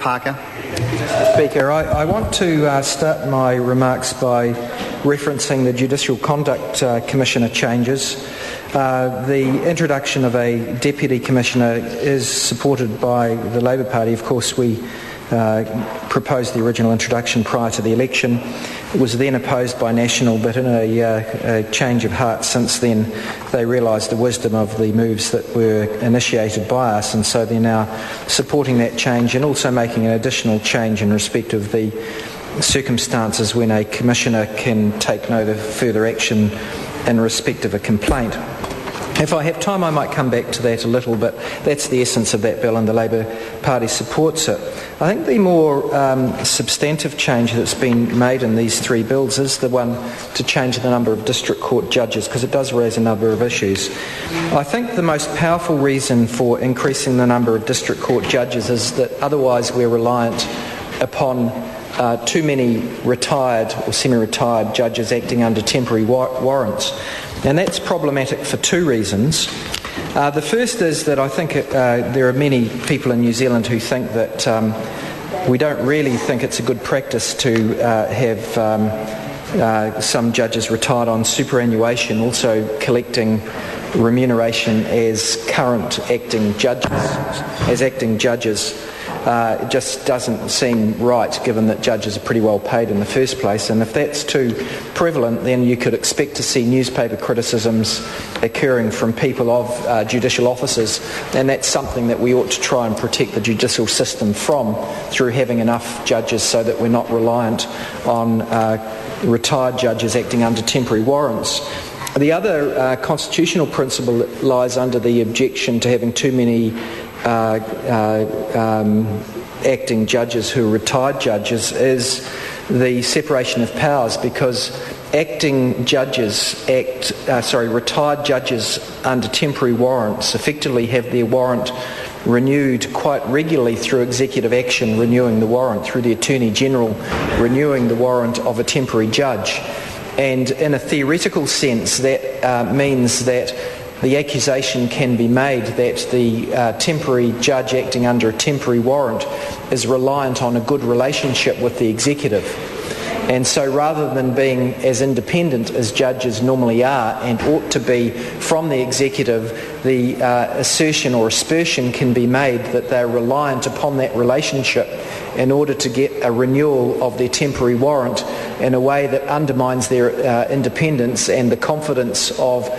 Parker. Speaker, I want to start my remarks by referencing the Judicial Conduct Commissioner changes. The introduction of a Deputy Commissioner is supported by the Labour Party. Of course, we proposed the original introduction prior to the election. It was then opposed by National, but in a change of heart since then, they realised the wisdom of the moves that were initiated by us, and so they're now supporting that change and also making an additional change in respect of the circumstances when a Commissioner can take no further action in respect of a complaint. If I have time, I might come back to that a little, but that's the essence of that bill, and the Labour Party supports it. I think the more substantive change that's been made in these three bills is the one to change the number of district court judges, because it does raise a number of issues. I think the most powerful reason for increasing the number of district court judges is that otherwise we're reliant upon too many retired or semi-retired judges acting under temporary warrants. And that's problematic for two reasons. The first is that I think there are many people in New Zealand who think that we don't really think it's a good practice to have some judges retired on superannuation, also collecting remuneration as current acting judges. It just doesn't seem right, given that judges are pretty well paid in the first place. And if that's too prevalent, then you could expect to see newspaper criticisms occurring from people of judicial officers, and that's something that we ought to try and protect the judicial system from through having enough judges so that we're not reliant on retired judges acting under temporary warrants. The other constitutional principle that lies under the objection to having too many acting judges who are retired judges is the separation of powers, because retired judges under temporary warrants effectively have their warrant renewed quite regularly through executive action, renewing the warrant, through the Attorney General renewing the warrant of a temporary judge. And in a theoretical sense, that means that the accusation can be made that the temporary judge acting under a temporary warrant is reliant on a good relationship with the executive. And so rather than being as independent as judges normally are and ought to be from the executive, the assertion or aspersion can be made that they're reliant upon that relationship in order to get a renewal of their temporary warrant in a way that undermines their independence and the confidence of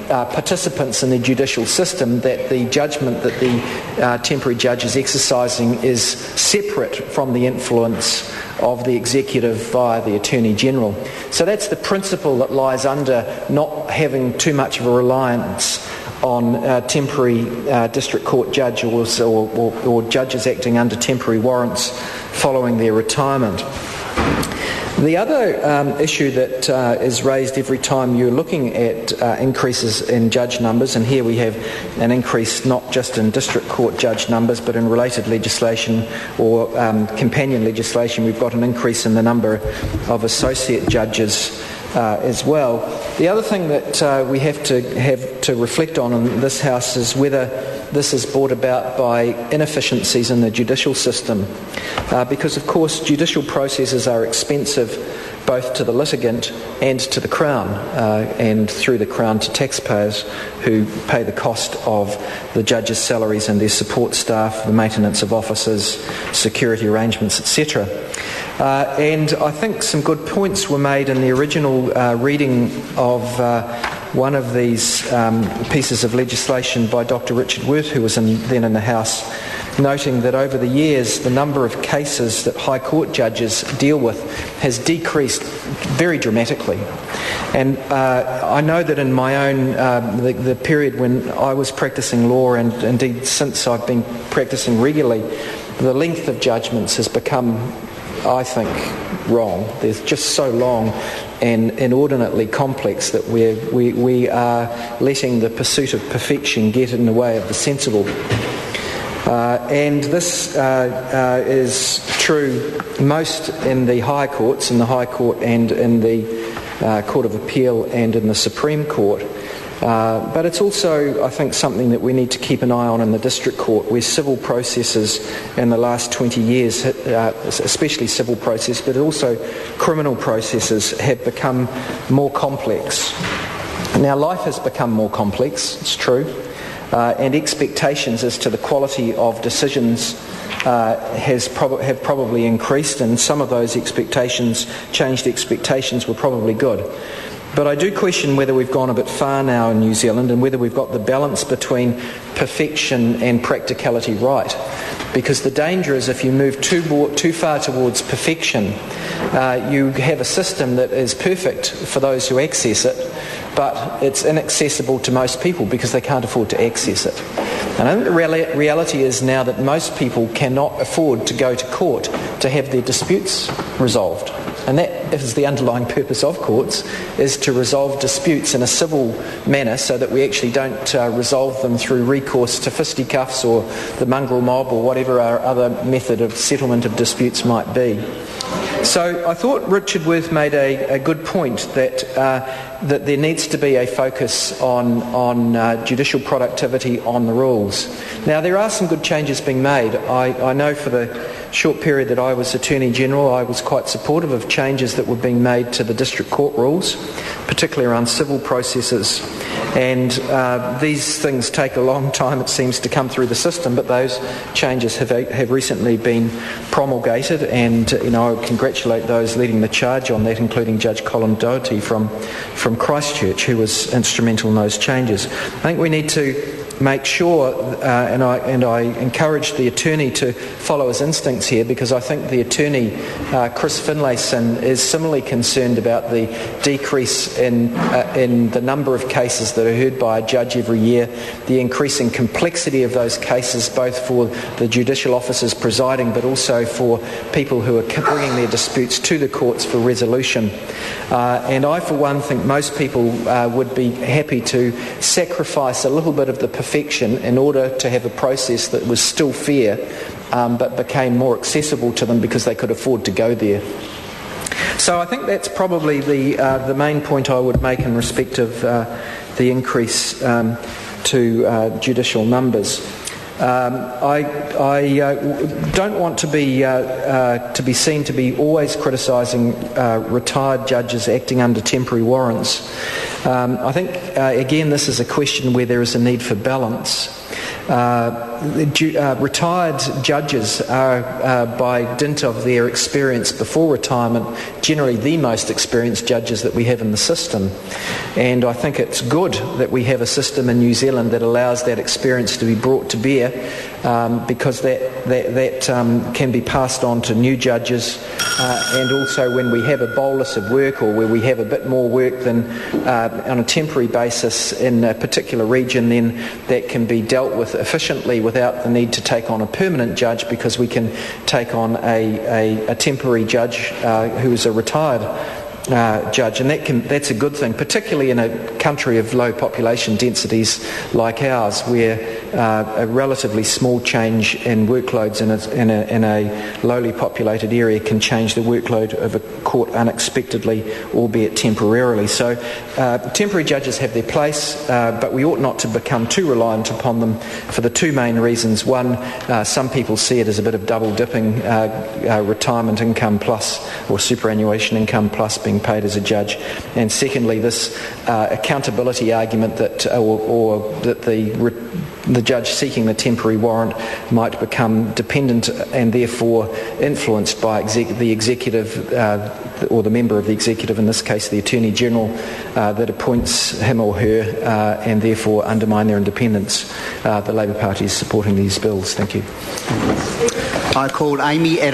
participants in the judicial system that the judgment that the temporary judge is exercising is separate from the influence of the executive via the Attorney General. So that's the principle that lies under not having too much of a reliance on temporary district court judges or judges acting under temporary warrants following their retirement. The other issue that is raised every time you're looking at increases in judge numbers, and here we have an increase not just in district court judge numbers but in related legislation or companion legislation, we've got an increase in the number of associate judges as well. The other thing that we have to reflect on in this House is whether this is brought about by inefficiencies in the judicial system, because of course judicial processes are expensive both to the litigant and to the Crown, and through the Crown to taxpayers who pay the cost of the judges' salaries and their support staff, the maintenance of offices, security arrangements, etc. And I think some good points were made in the original reading of one of these pieces of legislation by Dr. Richard Worth, who was then in the House, noting that over the years the number of cases that High Court judges deal with has decreased very dramatically. And I know that in my own, the period when I was practising law, and indeed since I've been practising regularly, the length of judgments has become, I think, wrong. They're just so long and inordinately complex that we are letting the pursuit of perfection get in the way of the sensible. And this is true most in the High Courts, in the High Court and in the Court of Appeal and in the Supreme Court. But it's also, I think, something that we need to keep an eye on in the District Court, where civil processes in the last 20 years, especially civil process, but also criminal processes, have become more complex. Now, life has become more complex, it's true, and expectations as to the quality of decisions have probably increased, and some of those changed expectations were probably good. But I do question whether we've gone a bit far now in New Zealand and whether we've got the balance between perfection and practicality right. Because the danger is if you move too far towards perfection, you have a system that is perfect for those who access it, but it's inaccessible to most people because they can't afford to access it. And I think the reality is now that most people cannot afford to go to court to have their disputes resolved. And that is the underlying purpose of courts, is to resolve disputes in a civil manner so that we actually don't resolve them through recourse to fisticuffs or the mongrel mob or whatever our other method of settlement of disputes might be. So I thought Richard Worth made a good point that there needs to be a focus on judicial productivity on the rules. Now, there are some good changes being made. I know for the short period that I was Attorney General, I was quite supportive of changes that were being made to the District Court rules, particularly around civil processes. And these things take a long time, it seems, to come through the system, but those changes have recently been promulgated, and I congratulate those leading the charge on that, including Judge Colin Doherty from Christchurch, who was instrumental in those changes. I think we need to make sure, and I encourage the attorney to follow his instincts here, because I think the attorney, Chris Finlayson, is similarly concerned about the decrease in the number of cases that are heard by a judge every year, the increasing complexity of those cases, both for the judicial officers presiding, but also for people who are bringing their disputes to the courts for resolution. And I, for one, think most people would be happy to sacrifice a little bit of the perfection in order to have a process that was still fair, but became more accessible to them because they could afford to go there. So I think that's probably the main point I would make in respect of the increase to judicial numbers. I don't want to be seen to be always criticising retired judges acting under temporary warrants. I think, again, this is a question where there is a need for balance. Retired judges are, by dint of their experience before retirement, generally the most experienced judges that we have in the system. And I think it's good that we have a system in New Zealand that allows that experience to be brought to bear, because that can be passed on to new judges, and also when we have a bolus of work, or where we have a bit more work than on a temporary basis in a particular region, then that can be dealt with efficiently without the need to take on a permanent judge, because we can take on a temporary judge who is a retired judge, and that's a good thing, particularly in a country of low population densities like ours, where a relatively small change in workloads in a lowly populated area can change the workload of a court unexpectedly, albeit temporarily. So temporary judges have their place, but we ought not to become too reliant upon them for the two main reasons. One, some people see it as a bit of double dipping, retirement income plus or superannuation income plus being paid as a judge, and secondly, this accountability argument that or that the judge seeking the temporary warrant might become dependent and therefore influenced by the executive or the member of the executive, in this case the Attorney General, that appoints him or her, and therefore undermine their independence. The Labour Party is supporting these bills. Thank you. I call Amy